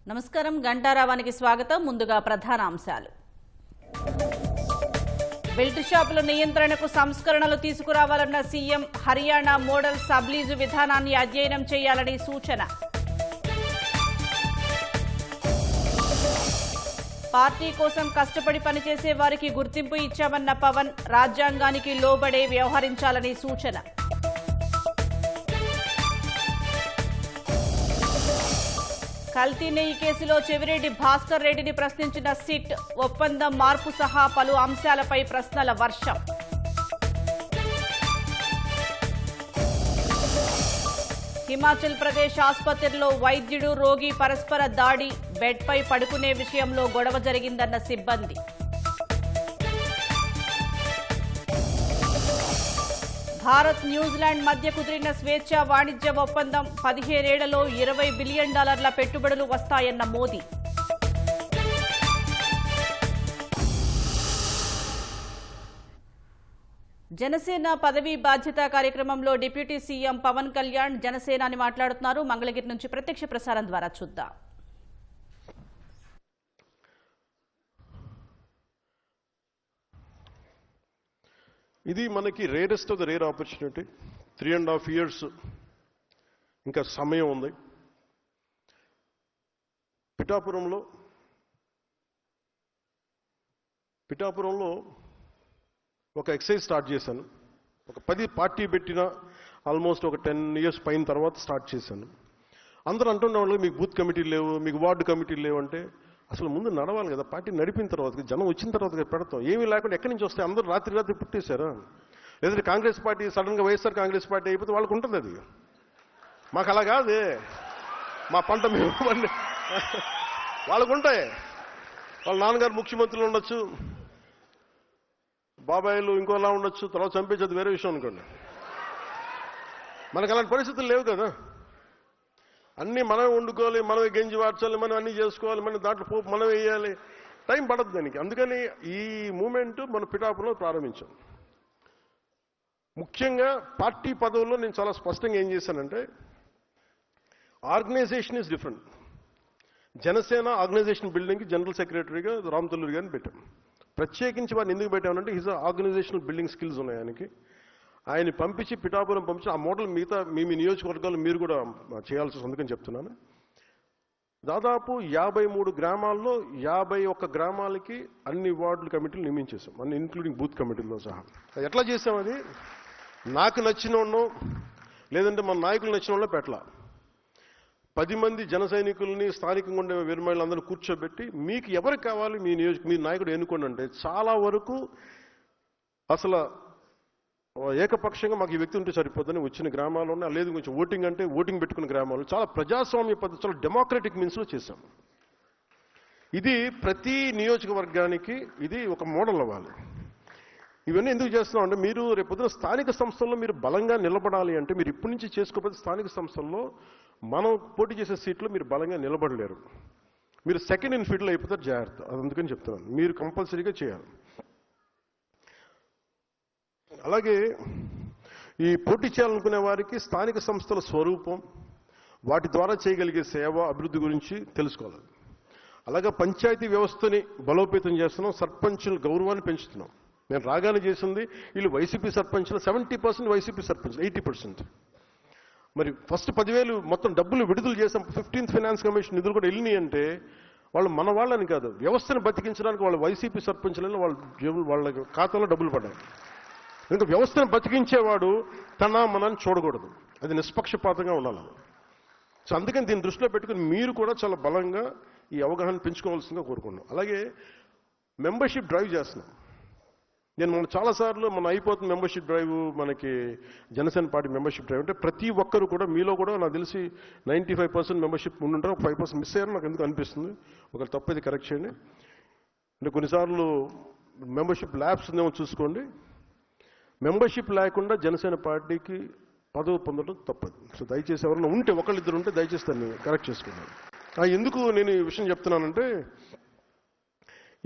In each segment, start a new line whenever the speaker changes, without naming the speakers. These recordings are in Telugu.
నమస్కారం గంటారావానికి స్వాగతం. ముందుగా ప్రధాన అంశాలు. బెల్ట్ షాపుల నియంత్రణకు సంస్కరణలు తీసుకురావాలన్న సీఎం. హర్యానా మోడల్ సబ్లీజు విధానాన్ని అధ్యయనం చేయాలని సూచన. పార్టీ కోసం కష్టపడి పనిచేసే వారికి గుర్తింపు ఇచ్చామన్న పవన్. రాజ్యాంగానికి లోబడే వ్యవహరించాలని సూచన. కల్తీ నెయ్యి కేసులో చెవిరెడ్డి భాస్కర్ రెడ్డిని ప్రశ్నించిన సిట్. ఒప్పందం మార్పు సహా పలు అంశాలపై ప్రశ్నల వర్షం. హిమాచల్ ప్రదేశ్ ఆసుపత్రిలో వైద్యుడు రోగి పరస్పర దాడి. బెడ్పై పడుకునే విషయంలో గొడవ జరిగిందన్న సిబ్బంది. భారత్ న్యూజిలాండ్ మధ్య కుదిరిన స్వేచ్ఛా వాణిజ్య ఒప్పందం. 17 ఏళ్లలో $20 బిలియన్ పెట్టుబడులు వస్తాయన్న మోదీ. జనసేన పదవీ బాధ్యత కార్యక్రమంలో డిప్యూటీ సీఎం పవన్ కళ్యాణ్ జనసేనాని మాట్లాడుతున్నారు. మంగళగిరి నుంచి ప్రత్యక్ష ప్రసారం ద్వారా చూద్దాం.
ఇది మనకి rarest of the rare opportunity. 3.5 years ఇంకా సమయం ఉంది. పిఠాపురంలో ఒక ఎక్సైజ్ స్టార్ట్ చేశాను. ఒక 10 పార్టీ పెట్టిన ఆల్మోస్ట్ ఒక 10 years పైన తర్వాత స్టార్ట్ చేశాను. అందరూ అంటున్న వాళ్ళు మీకు బూత్ కమిటీలు లేవు, మీకు వార్డు కమిటీలు లేవు అంటే అసలు ముందు నడవాలి కదా. పార్టీ నడిపిన తర్వాత, జనం వచ్చిన తర్వాత పెడతాం. ఏమీ లేకుండా ఎక్కడి నుంచి వస్తాయి? అందరూ రాత్రి పుట్టేశారు. లేదంటే కాంగ్రెస్ పార్టీ సడన్గా వైఎస్ఆర్ కాంగ్రెస్ పార్టీ అయిపోతే వాళ్ళకు ఉంటుంది. అది మాకు అలా కాదే. మా పంట మేము వాళ్ళకు ఉంటాయి. వాళ్ళ నాన్నగారు ముఖ్యమంత్రులు ఉండొచ్చు, బాబాయిలు ఇంకోలా ఉండొచ్చు, తర్వాత చంపేసేది వేరే విషయం అనుకోండి. మనకు అలాంటి పరిస్థితులు లేవు కదా. అన్నీ మనమే వండుకోవాలి, మనమే గెంజి వార్చాలి, మనం అన్నీ చేసుకోవాలి, మనం దాంట్లో పోపు మనం వేయాలి. టైం పడదు దానికి. అందుకని ఈ మూమెంట్ మన పిఠాపురంలో ప్రారంభించాం. ముఖ్యంగా పార్టీ పదవుల్లో నేను చాలా స్పష్టంగా ఏం చేశానంటే, organisation is different. Janasena organisation బిల్డింగ్కి జనరల్ సెక్రటరీగా రామతల్లూరి గారిని పెట్టాం. ప్రత్యేకించి వారిని ఎందుకు పెట్టామంటే హిజ్ ఆర్గనైజేషనల్ బిల్డింగ్ స్కిల్స్ ఉన్నాయి ఆయనకి. ఆయన పంపించి పిఠాపురం పంపించి ఆ మోడల్ మిగతా మీ నియోజకవర్గాలు మీరు కూడా చేయాల్సి అందుకని చెప్తున్నాను. దాదాపు 53 గ్రామాల్లో 51 గ్రామాలకి అన్ని వార్డుల కమిటీలు నియమించేసాం, అన్ని ఇంక్లూడింగ్ బూత్ కమిటీల్లో సహా. ఎట్లా చేసాం? అది నాకు నచ్చిన వాళ్ళు లేదంటే మన నాయకులు నచ్చిన వాళ్ళే పెట్టాల. 10 మంది జన సైనికుల్ని స్థానికంగా ఉండే వీరమహిళలందరూ కూర్చోబెట్టి మీకు ఎవరికి కావాలి మీ నాయకుడు ఎన్నుకోండి అంటే చాలా వరకు అసలు ఏకపక్షంగా మాకు ఈ వ్యక్తి ఉంటే సరిపోద్దని వచ్చిన గ్రామాల్లో ఉన్నాయి. లేదు కొంచెం ఓటింగ్ అంటే ఓటింగ్ పెట్టుకున్న గ్రామాలు చాలా ప్రజాస్వామ్య పద్ధతి, చాలా డెమోక్రటిక్ మీన్స్లో చేశాం. ఇది ప్రతి నియోజకవర్గానికి ఇది ఒక మోడల్ అవ్వాలి. ఇవన్నీ ఎందుకు చేస్తున్నాం అంటే, మీరు రేపొద్దున స్థానిక సంస్థల్లో మీరు బలంగా నిలబడాలి అంటే మీరు ఇప్పటి నుంచి చేసుకోకపోతే స్థానిక సంస్థల్లో మనం పోటీ చేసే సీట్లు మీరు బలంగా నిలబడలేరు. మీరు సెకండ్ ఇన్ ఫీల్డ్లో అయిపోతారు. జాగ్రత్త. అది అందుకని చెప్తున్నాను, మీరు కంపల్సరీగా చేయాలి. అలాగే ఈ పోటీ చేయాలనుకునే వారికి స్థానిక సంస్థల స్వరూపం, వాటి ద్వారా చేయగలిగే సేవ, అభివృద్ధి గురించి తెలుసుకోవాలి. అలాగే పంచాయతీ వ్యవస్థని బలోపేతం చేస్తున్నాం, సర్పంచుల గౌరవాన్ని పెంచుతున్నాం. నేను రాగానే చేసింది వీళ్ళు వైసీపీ సర్పంచ్లు 70% వైసీపీ సర్పంచ్లు 80%. మరి ఫస్ట్ 10,000 మొత్తం డబ్బులు విడుదల చేసాం. 15th ఫైనాన్స్ కమిషన్ నిధులు కూడా వెళ్ళినాయి అంటే వాళ్ళు మన వాళ్ళని కాదు, వ్యవస్థను బతికించడానికి వాళ్ళ వైసీపీ సర్పంచ్లను వాళ్ళ ఖాతాలో డబ్బులు పడ్డాయి. ఇంకా వ్యవస్థను బతికించేవాడు మనని చూడకూడదు, అది నిష్పక్షపాతంగా ఉండాలి. సో అందుకని దీన్ని దృష్టిలో పెట్టుకుని మీరు కూడా చాలా బలంగా ఈ అవగాహన పెంచుకోవాల్సిందిగా కోరుకున్నాం. అలాగే మెంబర్షిప్ డ్రైవ్ చేస్తున్నాం. నేను మన చాలాసార్లు అయిపోతుంది మెంబర్షిప్ డ్రైవ్, మనకి జనసేన పార్టీ మెంబర్షిప్ డ్రైవ్ అంటే ప్రతి ఒక్కరు కూడా మీలో కూడా నాకు తెలిసి 95% మెంబర్షిప్ ఉండుంటారు. ఒక 5% మిస్ అయ్యారు నాకు ఎందుకు అనిపిస్తుంది. ఒకవేళ తప్పది కరెక్ట్ చేయండి. అంటే కొన్నిసార్లు మెంబర్షిప్ ల్యాబ్స్ ఉందేమో చూసుకోండి. మెంబర్షిప్ లేకుండా జనసేన పార్టీకి పదవి పొందడం తప్పదు. సో దయచేసి ఎవరైనా ఉంటే, ఒకళ్ళిద్దరు ఉంటే దయచేసి దాన్ని కరెక్ట్ చేసుకున్నాను. ఎందుకు నేను ఈ విషయం చెప్తున్నానంటే,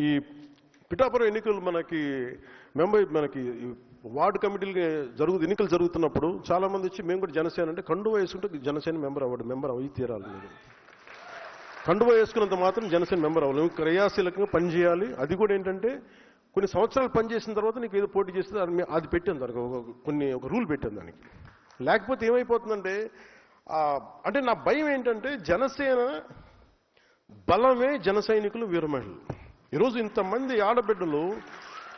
ఈ పిఠాపురం ఎన్నికలు మనకి వార్డు కమిటీలు ఎన్నికలు జరుగుతున్నప్పుడు చాలామంది వచ్చి మేము కూడా జనసేన అంటే కండువా వేసుకుంటే జనసేన మెంబర్ అవ్వడు, మెంబర్ అవి తీరాలి. కండువా వేసుకున్నంత మాత్రం జనసేన మెంబర్ అవ్వలేము. క్రియాశీలకంగా పనిచేయాలి. అది కూడా ఏంటంటే కొన్ని సంవత్సరాలు పనిచేసిన తర్వాత నీకు ఏదో పోటీ చేస్తే అది పెట్టాను దానికి ఒక రూల్ పెట్టాను దానికి. లేకపోతే ఏమైపోతుందంటే అంటే నా భయం ఏంటంటే జనసేన బలమే జన సైనికులు వీరమహిళలు. ఈరోజు ఇంతమంది ఆడబిడ్డలు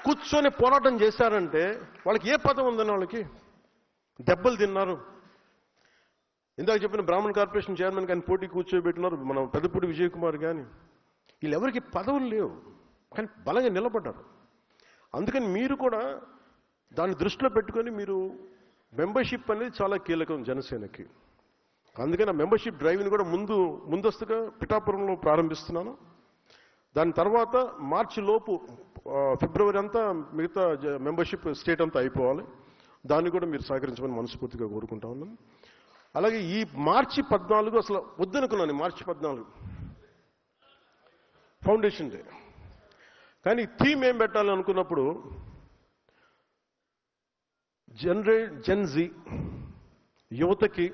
కూర్చొని పోరాటం చేశారంటే వాళ్ళకి ఏ పదం ఉందని వాళ్ళకి దెబ్బలు తిన్నారు. ఇందాక చెప్పిన బ్రాహ్మణ్ కార్పొరేషన్ చైర్మన్ కానీ పోటీ కూర్చోబెట్టినారు, మన పెద్దపూడి విజయ్ కుమార్ కానీ, వీళ్ళెవరికి పదవులు లేవు కానీ బలంగా నిలబడ్డారు. అందుకని మీరు కూడా దాన్ని దృష్టిలో పెట్టుకొని మీరు మెంబర్షిప్ అనేది చాలా కీలకం జనసేనకి. అందుకని ఆ మెంబర్షిప్ డ్రైవ్ని కూడా ముందస్తుగా పిఠాపురంలో ప్రారంభిస్తున్నాను. దాని తర్వాత మార్చి లోపు ఫిబ్రవరి అంతా మిగతా మెంబర్షిప్ స్టేట్ అంతా అయిపోవాలి. దాన్ని కూడా మీరు సహకరించమని మనస్ఫూర్తిగా కోరుకుంటా ఉన్నాను. అలాగే ఈ మార్చి 14 అసలు వద్దనుకున్నాను, మార్చి 14 ఫౌండేషన్ డే. కానీ థీమ్ ఏం పెట్టాలి అనుకున్నప్పుడు జెన్జీ యువతకి,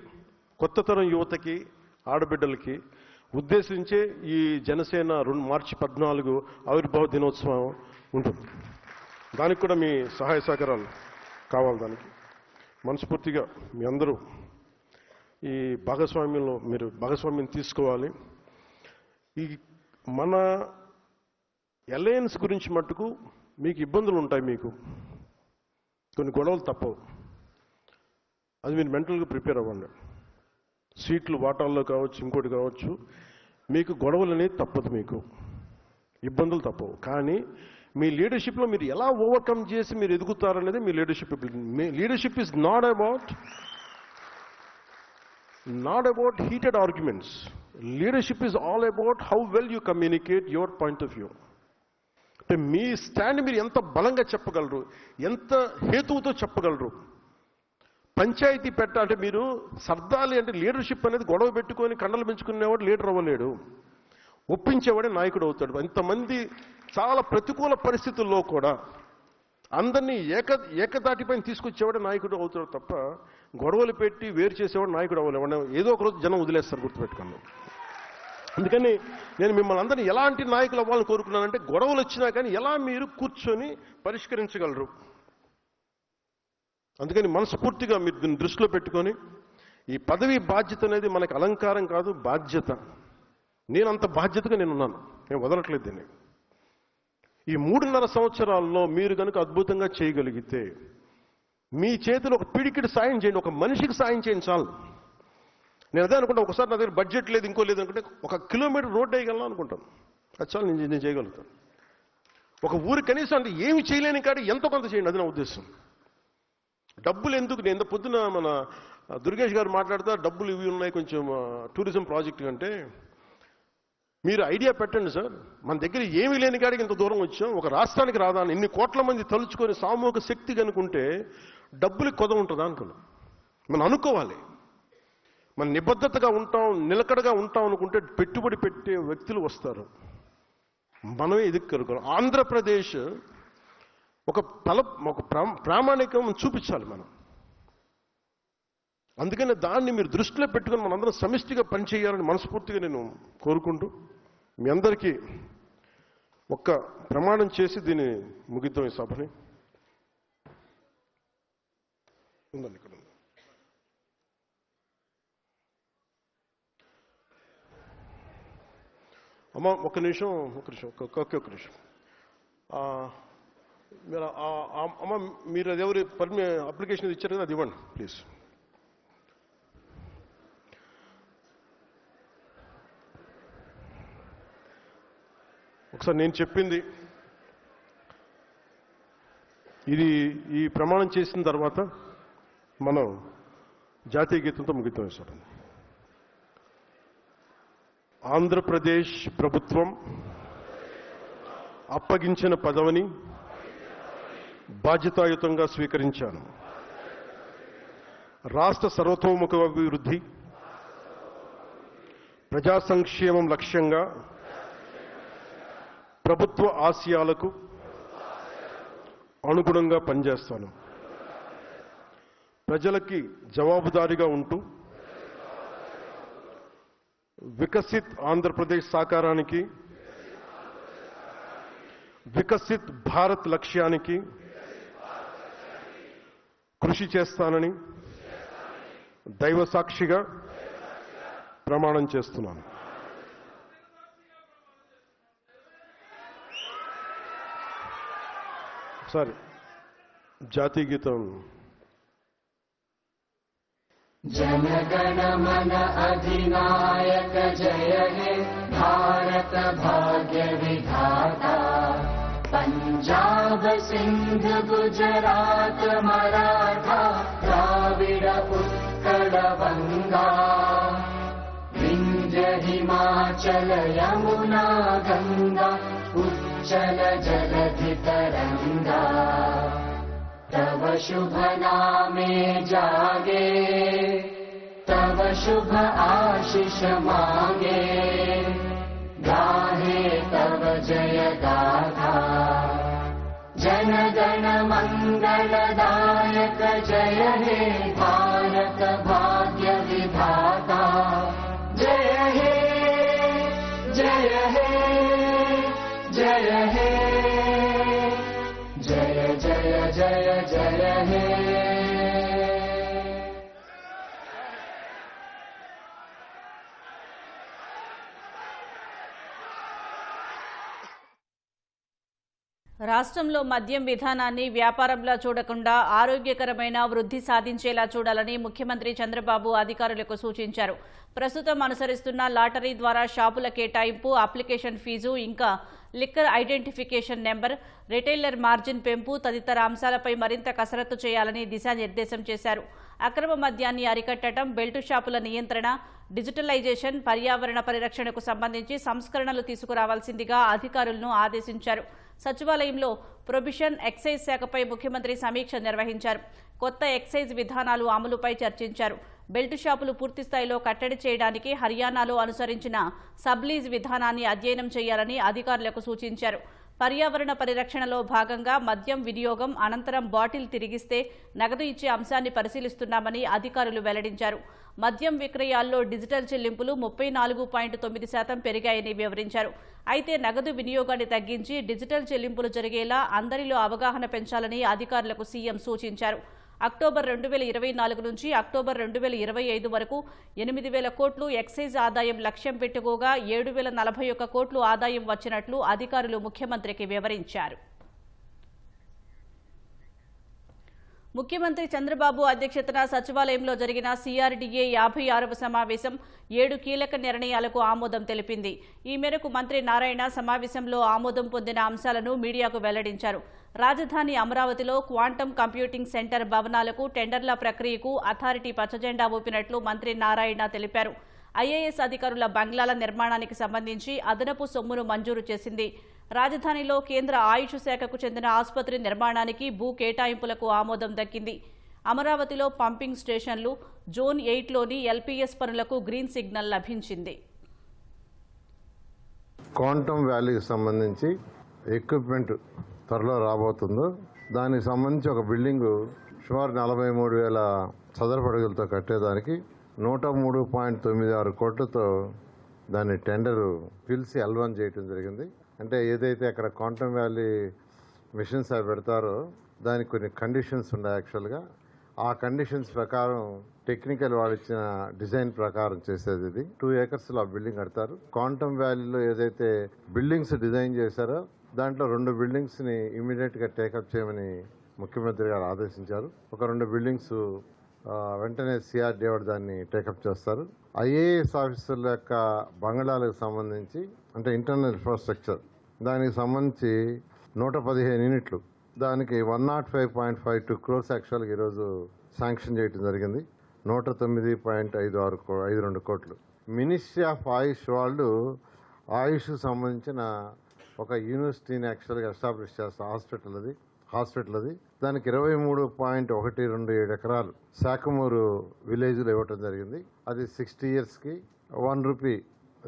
కొత్త తరం యువతకి, ఆడబిడ్డలకి ఉద్దేశించే ఈ జనసేన మార్చి 14 ఆవిర్భావ దినోత్సవం ఉంటుంది. దానికి కూడా మీ సహాయ సహకారాలు కావాలి. దానికి మనస్ఫూర్తిగా మీ అందరూ ఈ భాగస్వామ్యంలో మీరు భాగస్వామ్యం తీసుకోవాలి. ఈ మన అలయన్స్ గురించి మట్టుకు మీకు ఇబ్బందులు ఉంటాయి, మీకు కొన్ని గొడవలు తప్పవు. అది మీరు మెంటల్గా ప్రిపేర్ అవ్వండి. సీట్లు వాటాల్లో కావచ్చు, ఇంకోటి కావచ్చు, మీకు గొడవలు అనేది తప్పదు, మీకు ఇబ్బందులు తప్పవు. కానీ మీ లీడర్షిప్లో మీరు ఎలా ఓవర్కమ్ చేసి మీరు ఎదుగుతారనేది మీ leadership. Leadership is not about heated arguments. Leadership is all about how well you communicate your point of view. అంటే మీ స్టాండ్ మీరు ఎంత బలంగా చెప్పగలరు, ఎంత హేతువుతో చెప్పగలరు. పంచాయతీ అంటే మీరు సర్దాలి అంటే లీడర్షిప్ అనేది గొడవ పెట్టుకొని కండలు పెంచుకునేవాడు లీడర్ అవ్వలేడు, ఒప్పించేవాడే నాయకుడు అవుతాడు. ఇంతమంది చాలా ప్రతికూల పరిస్థితుల్లో కూడా అందరినీ ఏకదాటిపైన తీసుకొచ్చేవాడే నాయకుడు అవుతాడు తప్ప గొడవలు పెట్టి వేరు చేసేవాడు నాయకుడు అవ్వలేవాడు. ఏదో ఒక రోజు జనం వదిలేస్తారు, గుర్తుపెట్టుకోండి. అందుకని నేను మిమ్మల్ని అందరినీ ఎలాంటి నాయకులు అవ్వాలని కోరుకున్నానంటే గొడవలు వచ్చినా కానీ ఎలా మీరు కూర్చొని పరిష్కరించగలరు. అందుకని మనస్ఫూర్తిగా మీరు దీన్ని దృష్టిలో పెట్టుకొని ఈ పదవి బాధ్యత అనేది మనకి అలంకారం కాదు, బాధ్యత. నేను అంత బాధ్యతగా నేనున్నాను, నేను వదలట్లేదు దీన్ని. ఈ 3.5 సంవత్సరాల్లో మీరు కనుక అద్భుతంగా చేయగలిగితే మీ చేతిలో ఒక పిడికిడి సాయం చేయండి, ఒక మనిషికి సాయం చేయండి చాలు. నేను అదే అనుకుంటా, ఒకసారి నా దగ్గర బడ్జెట్ లేదు, ఇంకో లేదు అనుకుంటే 1 కిలోమీటర్ రోడ్డు వేయగలను అనుకుంటాను, అది చాలు, నేను చేయగలుగుతాను. ఒక ఊరు కనీసం అంటే ఏమి చేయలేని కాడి ఎంతో కొంత చేయండి, అది నా ఉద్దేశం. డబ్బులు ఎందుకు? నేను పొద్దున మన దుర్గేష్ గారు మాట్లాడుతా డబ్బులు ఇవి ఉన్నాయి కొంచెం టూరిజం ప్రాజెక్ట్ అంటే, మీరు ఐడియా పెట్టండి సార్, మన దగ్గర ఏమీ లేని కాడికి ఇంత దూరం వచ్చాం, ఒక రాష్ట్రానికి రాదా, ఇన్ని కోట్ల మంది తలుచుకొని సామూహిక శక్తి కనుకుంటే డబ్బులకి కొద ఉంటుందా అనుకున్నాం. మనం అనుకోవాలి, మన నిబద్ధతగా ఉంటాం, నిలకడగా ఉంటాం అనుకుంటే పెట్టుబడి పెట్టే వ్యక్తులు వస్తారు, మనమే ఎదుర్కొనుకోవాలి. ఆంధ్రప్రదేశ్ ఒక ప్రామాణికం చూపించాలి మనం. అందుకని దాన్ని మీరు దృష్టిలో పెట్టుకొని మనందరం సమిష్టిగా పనిచేయాలని మనస్ఫూర్తిగా నేను కోరుకుంటూ మీ అందరికీ ఒక్క ప్రమాణం చేసి దీన్ని ముగిద్దాం ఈ సభని. ఉందండి ఇక్కడ. అమ్మ ఒక్క నిమిషం. మీరు అమ్మ మీరు అది ఎవరు అప్లికేషన్ ఇచ్చారు కదా, అది ఇవ్వండి ప్లీజ్. ఒకసారి నేను చెప్పింది ఇది, ఈ ప్రమాణం చేసిన తర్వాత మనం జాతీయ గీతంతో ముగిద్దాం సార్. ఆంధ్రప్రదేశ్ ప్రభుత్వం అప్పగించిన పదవిని బాధ్యతాయుతంగా స్వీకరించాను. రాష్ట్ర సర్వతోముఖ అభివృద్ధి, ప్రజా సంక్షేమం లక్ష్యంగా ప్రభుత్వ ఆశయాలకు అనుగుణంగా పనిచేస్తాను. ప్రజలకి జవాబుదారీగా ఉంటూ వికసిత్ ఆంధ్రప్రదేశ్ సాకారానికి, వికసిత్ భారత్ లక్ష్యానికి కృషి చేస్తానని దైవ సాక్షిగా ప్రమాణం చేస్తున్నాను. సరే, జాతీయ గీతం.
जनगण मन अधिनायक जय हे भारत भाग्य विधाता, पंजाब सिंध गुजरात मराठा द्राविड उत्कल बंगा, विंध्य हिमाचल यमुना गंगा उच्चल जलधि तरंगा, तव शुभ नामे जागे, तव शुभ आशीष मांगे, गाहे तव जय गाथा। जन गण मंगलदायक जय हे भारत भाग्य विधाता, जय हे जय हे जय हे जय जय जय जय हे।
రాష్ట్రంలో మద్యం విధానాన్ని వ్యాపారంలా చూడకుండా ఆరోగ్యకరమైన వృద్ధి సాధించేలా చూడాలని ముఖ్యమంత్రి చంద్రబాబు అధికారులకు సూచించారు. ప్రస్తుతం అనుసరిస్తున్న లాటరీ ద్వారా షాపుల కేటాయింపు, అప్లికేషన్ ఫీజు, ఇంకా liquor identification number, retailer margin పెంపు తదితర అంశాలపై మరింత కసరత్తు చేయాలని దిశానిర్దేశం చేశారు. అక్రమ మద్యాన్ని అరికట్టడం, బెల్టు షాపుల నియంత్రణ, డిజిటలైజేషన్, పర్యావరణ పరిరక్షణకు సంబంధించి సంస్కరణలు తీసుకురావాల్సిందిగా అధికారులను ఆదేశించారు. సచివాలయంలో ప్రొబిషన్, ఎక్సైజ్ శాఖపై ముఖ్యమంత్రి సమీక్ష నిర్వహించారు. కొత్త ఎక్సైజ్ విధానాలు అమలుపై చర్చించారు. బెల్టు షాపులు పూర్తిస్థాయిలో కట్టడి చేయడానికి హర్యానాలో అనుసరించిన సబ్లీజ్ విధానాన్ని అధ్యయనం చేయాలని అధికారులకు సూచించారు. పర్యావరణ పరిరక్షణలో భాగంగా మద్యం వినియోగం అనంతరం బాటిల్ తిరిగిస్తే నగదు ఇచ్చే అంశాన్ని పరిశీలిస్తున్నామని అధికారులు వెల్లడించారు. మద్యం విక్రయాల్లో డిజిటల్ చెల్లింపులు 34.9% పెరిగాయని వివరించారు. అయితే నగదు వినియోగాన్ని తగ్గించి డిజిటల్ చెల్లింపులు జరిగేలా అందరిలో అవగాహన పెంచాలని అధికారులకు సీఎం సూచించారు. అక్టోబర్ 2024 నుంచి అక్టోబర్ 2025 వరకు 8,000 కోట్లు ఎక్సైజ్ ఆదాయం లక్ష్యం పెట్టుకోగా 7,041 కోట్లు ఆదాయం వచ్చినట్లు అధికారులు ముఖ్యమంత్రికి వివరించారు. ముఖ్యమంత్రి చంద్రబాబు అధ్యక్షతన సచివాలయంలో జరిగిన CRDA 56వ సమావేశం 7 కీలక నిర్ణయాలకు ఆమోదం తెలిపింది. ఈ మేరకు మంత్రి నారాయణ సమావేశంలో ఆమోదం పొందిన అంశాలను మీడియాకు వెల్లడించారు. రాజధాని అమరావతిలో క్వాంటమ్ కంప్యూటింగ్ సెంటర్ భవనాలకు టెండర్ల ప్రక్రియకు అథారిటీ పచ్చజెండా ఊపినట్లు మంత్రి నారాయణ తెలిపారు. IAS అధికారుల బంగ్లాల నిర్మాణానికి సంబంధించి అదనపు సొమ్మును మంజూరు చేసింది. రాజధానిలో కేంద్ర ఆయుష్ శాఖకు చెందిన ఆసుపత్రి నిర్మాణానికి భూ కేటాయింపులకు ఆమోదం దక్కింది. అమరావతిలో పంపింగ్ స్టేషన్లు, జోన్ 8లోని LPS పనులకు గ్రీన్ సిగ్నల్ లభించింది.
క్వాంటమ్ వ్యాలీకి సంబంధించి ఎక్విప్మెంట్ త్వరలో రాబోతుందో దానికి సంబంధించి ఒక బిల్డింగు సుమారు 43,000 చదరపు అడుగులతో కట్టేదానికి 103.96 కోట్లతో దాన్ని టెండరు పిలిచి L1 చేయడం జరిగింది. అంటే ఏదైతే అక్కడ క్వాంటమ్ వ్యాలీ మిషన్స్ అవి పెడతారో దానికి కొన్ని కండిషన్స్ ఉన్నాయి. యాక్చువల్గా ఆ కండిషన్స్ ప్రకారం టెక్నికల్ వాళ్ళు ఇచ్చిన డిజైన్ ప్రకారం చేసేది ఇది. 2 acresలో ఆ బిల్డింగ్ కడతారు. క్వాంటమ్ వ్యాలీలో ఏదైతే బిల్డింగ్స్ డిజైన్ చేశారో దాంట్లో 2 బిల్డింగ్స్ని ఇమీడియట్గా టేకప్ చేయమని ముఖ్యమంత్రి గారు ఆదేశించారు. ఒక 2 బిల్డింగ్స్ వెంటనే CRDA దాన్ని టేకప్ చేస్తారు. IAS ఆఫీసర్ల యొక్క బంగళాలకు సంబంధించి అంటే ఇంటర్నల్ ఇన్ఫ్రాస్ట్రక్చర్ దానికి సంబంధించి 115 యూనిట్లు దానికి 105.52 crores యాక్చువల్గా ఈరోజు శాంక్షన్ చేయడం జరిగింది. 109.52 కోట్లు. మినిస్ట్రీ ఆఫ్ ఆయుష్ వాళ్ళు ఆయుష్కు సంబంధించిన ఒక యూనివర్సిటీని యాక్చువల్గా ఎస్టాబ్లిష్ చేస్తారు. హాస్పిటల్ అది దానికి 23.127 ఎకరాలు శాఖమూరు విలేజ్లో ఇవ్వటం జరిగింది. అది 60 yearsకి ₹1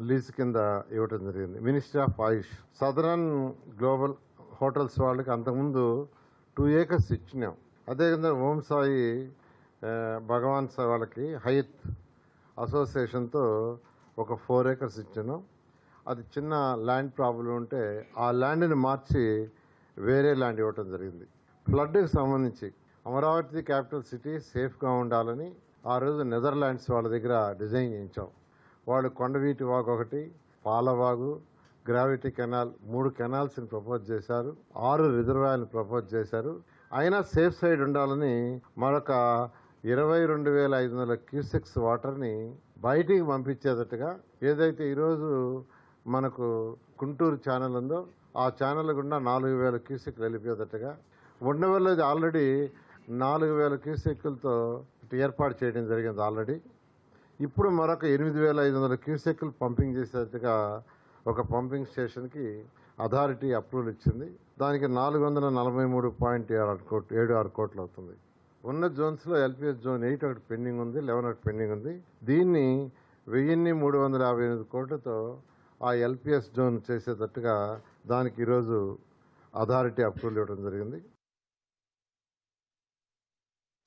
లీజ్ కింద ఇవ్వటం జరిగింది. Ministry of Ayush southern global hotels వాళ్ళకి అంతకుముందు 2 acres ఇచ్చినాం. అదేవిధంగా ఓం సాయి భగవాన్ సాయి వాళ్ళకి హయత్ అసోసియేషన్తో ఒక 4 acres ఇచ్చాను. అది చిన్న ల్యాండ్ ప్రాబ్లం ఉంటే ఆ ల్యాండ్ని మార్చి వేరే ల్యాండ్ ఇవ్వటం జరిగింది. ఫ్లడ్కి సంబంధించి అమరావతి క్యాపిటల్ సిటీ సేఫ్గా ఉండాలని ఆ రోజు నెదర్లాండ్స్ వాళ్ళ దగ్గర డిజైన్ చేయించాం. వాళ్ళు కొండవీటి వాగు ఒకటి, పాలవాగు, గ్రావిటీ కెనాల్ 3 కెనాల్స్ని ప్రపోజ్ చేశారు. 6 రిజర్వాయర్ని ప్రపోజ్ చేశారు. అయినా సేఫ్ సైడ్ ఉండాలని మరొక 22,500 క్యూసెక్స్ వాటర్ని బయటికి పంపించేటట్టుగా ఏదైతే ఈరోజు మనకు గుంటూరు ఛానల్ ఉందో ఆ ఛానల్ గుండా 4,000 క్యూసెక్లు వెళ్ళిపోయేటట్టుగా ఉండవల్లి ఆల్రెడీ 4,000 క్యూసెక్కులతో ఏర్పాటు చేయడం జరిగింది ఆల్రెడీ. ఇప్పుడు మరొక 8,500 క్యూసెక్కులు పంపింగ్ చేసేట్టుగా ఒక పంపింగ్ స్టేషన్కి అథారిటీ అప్రూవల్ ఇచ్చింది. దానికి 443.76 కోట్లు అవుతుంది. ఉన్న జోన్స్లో ఎల్పిఎస్ జోన్ 8 ఒకటి పెండింగ్ ఉంది, 11 ఒకటి పెండింగ్ ఉంది. దీన్ని 1,358 కోట్లతో ఆ ఎల్పిఎస్ జోన్ చేసేటట్టుగా దానికి ఈరోజు అథారిటీ అప్రూవల్ ఇవ్వడం జరిగింది.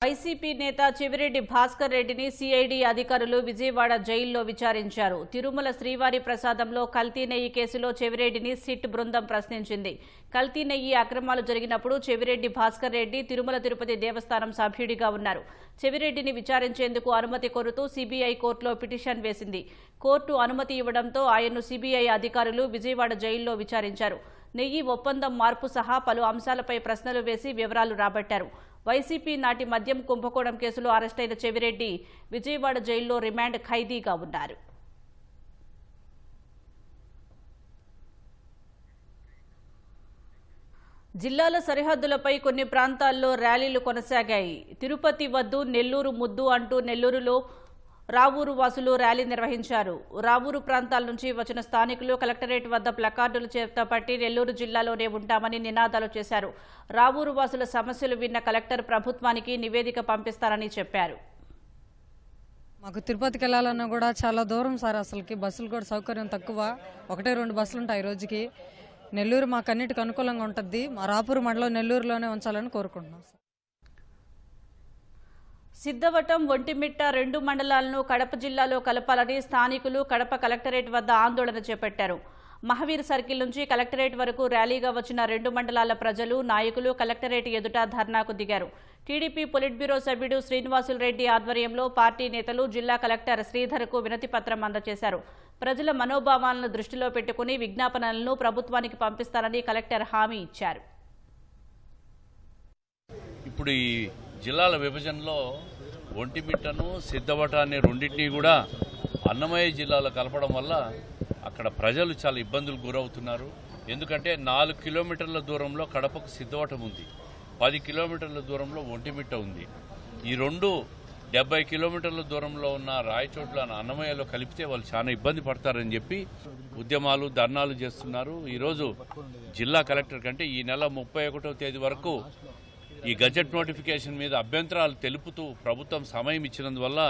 వైసీపీ నేత చెవిరెడ్డి భాస్కర్ రెడ్డిని సిఐడి అధికారులు విజయవాడ జైల్లో విచారించారు. తిరుమల శ్రీవారి ప్రసాదంలో కల్తీ నెయ్యి కేసులో చెవిరెడ్డిని సిట్ బృందం ప్రశ్నించింది. కల్తీ నెయ్యి అక్రమాలు జరిగినప్పుడు చెవిరెడ్డి భాస్కర్ రెడ్డి తిరుమల తిరుపతి దేవస్థానం సభ్యుడిగా ఉన్నారు. చెవిరెడ్డిని విచారించేందుకు అనుమతి కోరుతూ సిబిఐ కోర్టులో పిటిషన్ వేసింది. కోర్టు అనుమతి ఇవ్వడంతో ఆయన్ను సిబిఐ అధికారులు విజయవాడ జైల్లో విచారించారు. నెయ్యి ఒప్పందం మార్పు సహా పలు అంశాలపై ప్రశ్నలు వేసి వివరాలు రాబట్టారు. వైసీపీ నాటి మద్యం కుంభకోణం కేసులో అరెస్టైన చెవిరెడ్డి విజయవాడ జైల్లో రిమాండ్ ఖైదీగా ఉన్నారు. జిల్లాల సరిహద్దులపై కొన్ని ప్రాంతాల్లో ర్యాలీలు కొనసాగాయి. తిరుపతి వద్దు నెల్లూరు ముద్దు అంటూ నెల్లూరులో రావూరు వాసులు ర్యాలీ నిర్వహించారు. రావూరు ప్రాంతాల నుంచి వచ్చిన స్థానికులు కలెక్టరేట్ వద్ద ప్లకార్డులు చేతపట్టి నెల్లూరు జిల్లాలోనే ఉంటామని నినాదాలు చేశారు. రావూరు వాసుల సమస్యలు విన్న కలెక్టర్ ప్రభుత్వానికి నివేదిక పంపిస్తారని చెప్పారు.
మాకు తిరుపతికి వెళ్ళాలన్నా కూడా చాలా దూరం సార్. అసలుకి బస్సులు కూడా సౌకర్యం తక్కువ. 1-2 బస్సులు ఉంటాయి రోజుకి. నెల్లూరు మాకు అన్నిటికీ అనుకూలంగా ఉంటుంది. మా రాపూరు మండలం నెల్లూరులోనే ఉంచాలని కోరుకుంటున్నాం సార్.
సిద్ధవటం, ఒంటిమిట్ట 2 మండలాలను కడప జిల్లాలో కలపాలని స్థానికులు కడప కలెక్టరేట్ వద్ద ఆందోళన చేపట్టారు. మహావీర్ సర్కిల్ నుంచి కలెక్టరేట్ వరకు ర్యాలీగా వచ్చిన 2 మండలాల ప్రజలు, నాయకులు కలెక్టరేట్ ఎదుట ధర్నాకు దిగారు. టీడీపీ పొలిట్ బ్యూరో సభ్యుడు శ్రీనివాసులు రెడ్డి ఆధ్వర్యంలో పార్టీ నేతలు జిల్లా కలెక్టర్ శ్రీధర్కు వినతి పత్రం అందజేశారు. ప్రజల మనోభావాలను దృష్టిలో పెట్టుకుని విజ్ఞాపనలను ప్రభుత్వానికి పంపిస్తారని కలెక్టర్ హామీ ఇచ్చారు.
ఇప్పుడు ఈ జిల్లాల విభజనలో ఒంటిమిట్టను, సిద్ధవటాన్ని రెండింటినీ కూడా అన్నమయ్య జిల్లాలో కలపడం వల్ల అక్కడ ప్రజలు చాలా ఇబ్బందులు గురవుతున్నారు. ఎందుకంటే 4 కిలోమీటర్ల దూరంలో కడపకు సిద్ధవటం ఉంది, 10 కిలోమీటర్ల దూరంలో ఒంటిమిట్ట ఉంది. ఈ 70 కిలోమీటర్ల దూరంలో ఉన్న రాయచోట్ల అన్నమయ్యలో కలిపితే వాళ్ళు చాలా ఇబ్బంది పడతారని చెప్పి ఉద్యమాలు, ధర్నాలు చేస్తున్నారు. ఈరోజు జిల్లా కలెక్టర్ కంటే ఈ నెల 31వ తేదీ వరకు ఈ గజెట్ నోటిఫికేషన్ మీద అభ్యంతరాలు తెలుపుతూ ప్రభుత్వం సమయం ఇచ్చినందువల్ల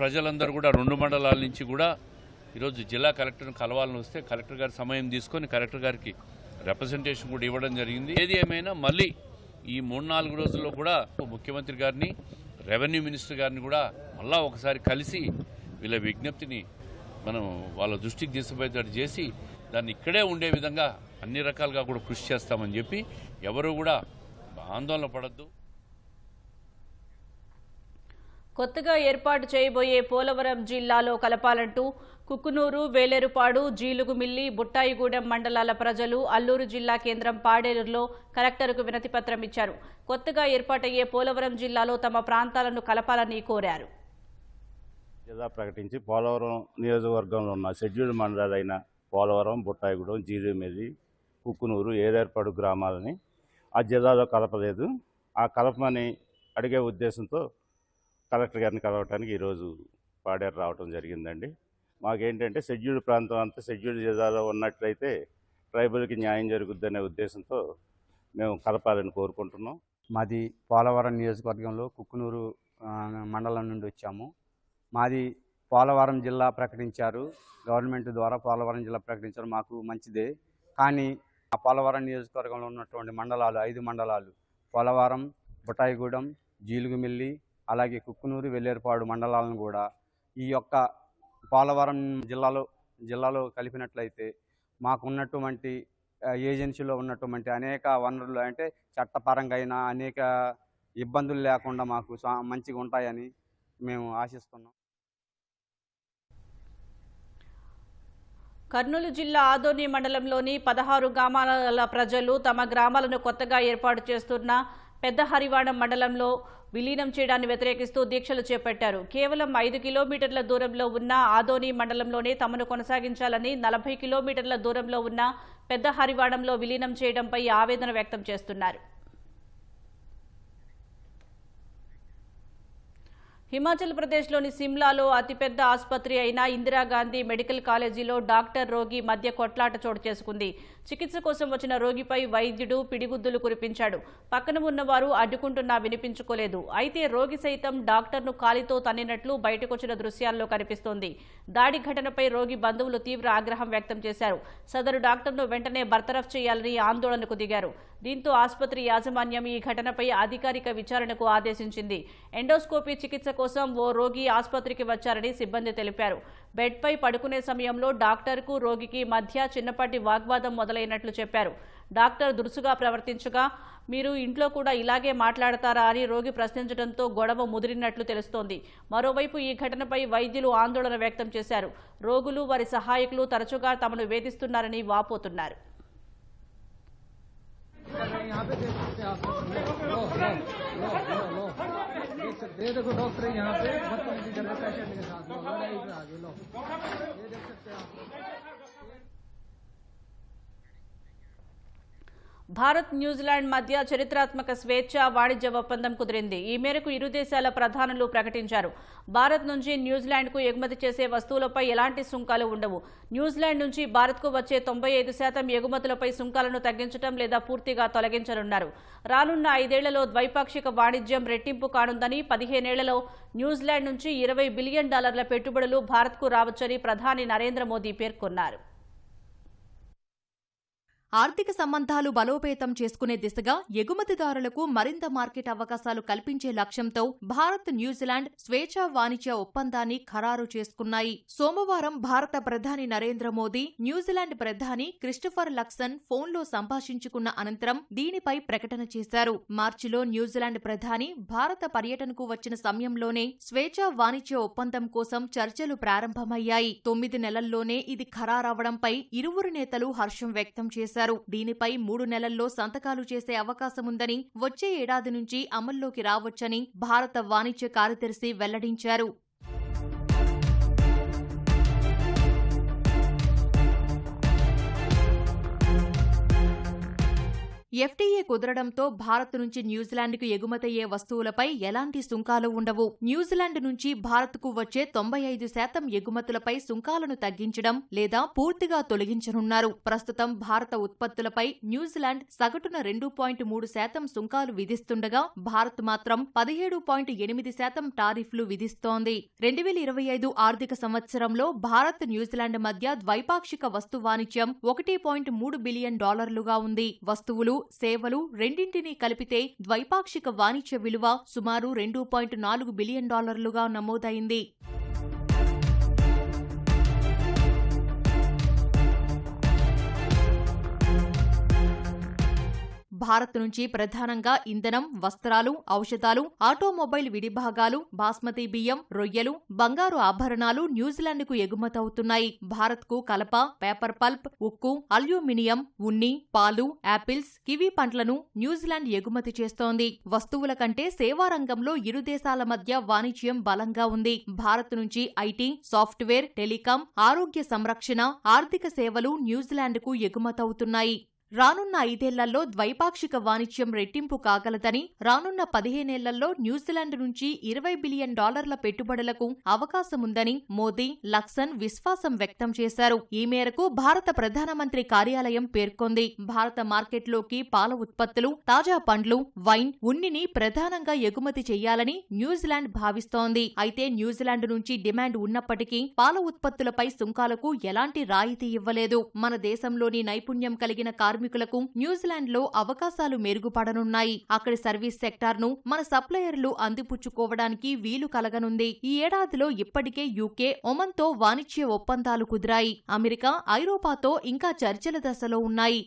ప్రజలందరూ కూడా 2 మండలాల నుంచి కూడా ఈరోజు జిల్లా కలెక్టర్ను కలవాలని వస్తే కలెక్టర్ గారి సమయం తీసుకొని కలెక్టర్ గారికి రిప్రజెంటేషన్ కూడా ఇవ్వడం జరిగింది. ఏది ఏమైనా మళ్ళీ ఈ 3-4 రోజుల్లో కూడా ముఖ్యమంత్రి గారిని, రెవెన్యూ మినిస్టర్ గారిని కూడా మళ్ళా ఒకసారి కలిసి వీళ్ళ విజ్ఞప్తిని మనం వాళ్ళ దృష్టికి తీసుకుపోయేటట్టు చేసి దాన్ని ఇక్కడే ఉండే విధంగా అన్ని రకాలుగా కూడా కృషి చేస్తామని చెప్పి ఎవరు కూడా ఆందోళన పడద్దు.
కొత్తగా ఏర్పాటు చేయబోయే పోలవరం జిల్లాలో కలపాలంటూ కుక్కునూరు, వేలేరుపాడు, జీలుగుమిల్లి, బుట్టాయిగూడెం మండలాల ప్రజలు అల్లూరు జిల్లా కేంద్రం పాడేరులో కలెక్టర్కు వినతి పత్రం ఇచ్చారు. కొత్తగా ఏర్పాటయ్యే పోలవరం జిల్లాలో తమ ప్రాంతాలను కలపాలని కోరారు.
జిల్లా ప్రకటించి పోలవరం నియోజకవర్గంలో ఉన్న షెడ్యూల్డ్ మండలాలైన పోలవరం, బుట్టాయిగూడెం, జీలుగుమిల్లి, కుక్కునూరు, ఏలేరుపాడు గ్రామాలని ఆ జిల్లాలో కలపలేదు. ఆ కలపమని అడిగే ఉద్దేశంతో కలెక్టర్ గారిని కలవటానికి ఈరోజు పాడేరు రావడం జరిగిందండి. మాకేంటంటే షెడ్యూల్డ్ ప్రాంతం అంతా షెడ్యూల్డ్ జిల్లాలో ఉన్నట్లయితే ట్రైబల్కి న్యాయం జరుగుద్దనే ఉద్దేశంతో మేము కలపాలని కోరుకుంటున్నాం.
మాది పోలవరం నియోజకవర్గంలో కుక్కునూరు మండలం నుండి వచ్చాము. మాది పోలవరం జిల్లా ప్రకటించారు, గవర్నమెంట్ ద్వారా పోలవరం జిల్లా ప్రకటించారు, మాకు మంచిదే. కానీ ఆ పోలవరం నియోజకవర్గంలో ఉన్నటువంటి మండలాలు 5 మండలాలు పోలవరం, బుట్టాయిగూడెం, జీలుగుమిల్లి, అలాగే కుక్కునూరు, వెల్లేరుపాడు మండలాలను కూడా ఈ యొక్క పోలవరం జిల్లాలో కలిపినట్లయితే మాకు ఉన్నటువంటి ఏజెన్సీలో ఉన్నటువంటి అనేక వనరులు అంటే చట్టపరంగా అయినా అనేక ఇబ్బందులు లేకుండా మాకు మంచిగా ఉంటాయని మేము ఆశిస్తున్నాం.
కర్నూలు జిల్లా ఆదోని మండలంలోని 16 గ్రామాల ప్రజలు తమ గ్రామాలను కొత్తగా ఏర్పాటు చేస్తున్న పెద్ద హరివాడం మండలంలో విలీనం చేయడాన్ని వ్యతిరేకిస్తూ దీక్షలు చేపట్టారు. కేవలం 5 కిలోమీటర్ల దూరంలో ఉన్న ఆదోని మండలంలోనే తమను కొనసాగించాలని 40 కిలోమీటర్ల దూరంలో ఉన్న పెద్ద హరివాడంలో విలీనం చేయడంపై ఆవేదన వ్యక్తం చేస్తున్నారు. హిమాచల్ ప్రదేశ్లోని సిమ్లాలో అతిపెద్ద ఆసుపత్రి అయిన ఇందిరాగాంధీ మెడికల్ కాలేజీలో డాక్టర్ రోగి మధ్య కొట్లాట చోటు చేసుకుంది. చికిత్స కోసం వచ్చిన రోగిపై వైద్యుడు పిడిగుద్దులు కురిపించాడు. పక్కన ఉన్నవారు అడ్డుకుంటున్నా వినిపించుకోలేదు. అయితే రోగి సైతం డాక్టర్ను కాలితో తన్నినట్లు బయటకొచ్చిన దృశ్యాల్లో కనిపిస్తోంది. దాడి ఘటనపై రోగి బంధువులు తీవ్ర ఆగ్రహం వ్యక్తం చేశారు. సదరు డాక్టర్ను వెంటనే బర్తరఫ్ చేయాలని ఆందోళనకు దిగారు. దీంతో ఆసుపత్రి యాజమాన్యం ఈ ఘటనపై అధికారిక విచారణకు ఆదేశించింది. ఎండోస్కోపీ చికిత్స కోసం ఓ రోగి ఆసుపత్రికి వచ్చారని సిబ్బంది తెలిపారు. బెడ్పై పడుకునే సమయంలో డాక్టర్కు రోగికి మధ్య చిన్నపాటి వాగ్వాదం మొదలైనట్లు చెప్పారు. డాక్టర్ దురుసుగా ప్రవర్తించగా మీరు ఇంట్లో కూడా ఇలాగే మాట్లాడతారా అని రోగి ప్రశ్నించడంతో గొడవ ముదిరినట్లు తెలుస్తోంది. మరోవైపు ఈ ఘటనపై వైద్యులు ఆందోళన వ్యక్తం చేశారు. రోగులు వారి సహాయకులు తరచుగా తమను వేధిస్తున్నారని వాపోతున్నారు. భారత్ న్యూజిలాండ్ మధ్య చరిత్రాత్మక స్వేచ్ఛ వాణిజ్య ఒప్పందం కుదిరింది. ఈ మేరకు ఇరు దేశాల ప్రధానులు ప్రకటించారు. భారత్ నుంచి న్యూజిలాండ్కు ఎగుమతి చేసే వస్తువులపై ఎలాంటి సుంకాలు ఉండవు. న్యూజిలాండ్ నుంచి భారత్కు వచ్చే 95% ఎగుమతులపై సుంకాలను తగ్గించడం లేదా పూర్తిగా తొలగించనున్నారు. రానున్న 5 ఏళ్లలో ద్వైపాక్షిక వాణిజ్యం రెట్టింపు కానుందని, 15 ఏళ్లలో న్యూజిలాండ్ నుంచి $20 బిలియన్ పెట్టుబడులు భారత్కు రావచ్చని ప్రధాని నరేంద్ర మోదీ పేర్కొన్నారు.
ఆర్థిక సంబంధాలు బలోపేతం చేసుకునే దిశగా ఎగుమతిదారులకు మరింత మార్కెట్ అవకాశాలు కల్పించే లక్ష్యంతో భారత్ న్యూజిలాండ్ స్వేచ్ఛా వాణిజ్య ఒప్పందాన్ని ఖరారు చేసుకున్నాయి. సోమవారం భారత ప్రధాని నరేంద్ర మోదీ న్యూజిలాండ్ ప్రధాని క్రిస్టోఫర్ లక్సన్ ఫోన్లో సంభాషించుకున్న అనంతరం దీనిపై ప్రకటన చేశారు. మార్చిలో న్యూజిలాండ్ ప్రధాని భారత పర్యటనకు వచ్చిన సమయంలోనే స్వేచ్ఛా వాణిజ్య ఒప్పందం కోసం చర్చలు ప్రారంభమయ్యాయి. 9 నెలల్లోనే ఇది ఖరారవడంపై ఇరువురు నేతలు హర్షం వ్యక్తం చేశారు. దీనిపై 3 నెలల్లో సంతకాలు చేసే అవకాశముందని, వచ్చే ఏడాది నుంచి అమల్లోకి రావచ్చని భారత వాణిజ్య కార్యదర్శి వెల్లడించారు. ఎఫ్టీఏ కుదరడంతో భారత్ నుంచి న్యూజిలాండ్కు ఎగుమతయ్యే వస్తువులపై ఎలాంటి సుంకాలు ఉండవు. న్యూజిలాండ్ నుంచి భారత్కు వచ్చే 95% ఎగుమతులపై సుంకాలను తగ్గించడం లేదా పూర్తిగా తొలగించనున్నారు. ప్రస్తుతం భారత ఉత్పత్తులపై న్యూజిలాండ్ సగటున 2.3% సుంకాలు విధిస్తుండగా భారత్ మాత్రం 17.8% టారిఫ్లు విధిస్తోంది. 2025 ఆర్థిక సంవత్సరంలో భారత్ న్యూజిలాండ్ మధ్య ద్వైపాక్షిక వస్తు వాణిజ్యం $1.3 బిలియన్ ఉంది. వస్తువులు, సేవలు రెండింటినీ కలిపితే ద్వైపాక్షిక వాణిజ్య విలువ సుమారు $2.4 బిలియన్ నమోదైంది. భారత్ నుంచి ప్రధానంగా ఇంధనం, వస్త్రాలు, ఔషధాలు, ఆటోమొబైల్ విడిభాగాలు, బాస్మతి బియ్యం, రొయ్యలు, బంగారు ఆభరణాలు న్యూజిలాండ్కు ఎగుమతవుతున్నాయి. భారత్కు కలప, పేపర్ పల్ప్, ఉక్కు, అల్యూమినియం, ఉన్ని, పాలు, యాపిల్స్, కివీ పండ్లను న్యూజిలాండ్ ఎగుమతి చేస్తోంది. వస్తువుల కంటే సేవా రంగంలో ఇరు దేశాల మధ్య వాణిజ్యం బలంగా ఉంది. భారత్ నుంచి ఐటీ, సాఫ్ట్వేర్, టెలికాం, ఆరోగ్య సంరక్షణ, ఆర్థిక సేవలు న్యూజిలాండ్కు ఎగుమతవుతున్నాయి. రానున్న 5 ఏళ్లలో ద్వైపాక్షిక వాణిజ్యం రెట్టింపు కాగలదని, రానున్న 15 ఏళ్లలో న్యూజిలాండ్ నుంచి $20 బిలియన్ పెట్టుబడులకు అవకాశముందని మోదీ, లక్సన్ విశ్వాసం వ్యక్తం చేశారు. ఈ మేరకు భారత ప్రధానమంత్రి కార్యాలయం పేర్కొంది. భారత మార్కెట్లోకి పాల ఉత్పత్తులు, తాజా పండ్లు, వైన్, ఉన్నిని ప్రధానంగా ఎగుమతి చేయాలని న్యూజిలాండ్ భావిస్తోంది. అయితే న్యూజిలాండ్ నుంచి డిమాండ్ ఉన్నప్పటికీ పాల ఉత్పత్తులపై సుంకాలకు ఎలాంటి రాయితీ ఇవ్వలేదు. మన దేశంలోని నైపుణ్యం కలిగిన కార్మికులు కార్మికులకు న్యూజిలాండ్లో అవకాశాలు మెరుగుపడనున్నాయి. అక్కడి సర్వీస్ సెక్టార్ను మన సప్లయర్లు అందిపుచ్చుకోవడానికి వీలు కలగనుంది. ఈ ఏడాదిలో ఇప్పటికే యూకే, ఒమన్తో వాణిజ్య ఒప్పందాలు కుదిరాయి. అమెరికా, ఐరోపాతో ఇంకా చర్చల దశలో ఉన్నాయి.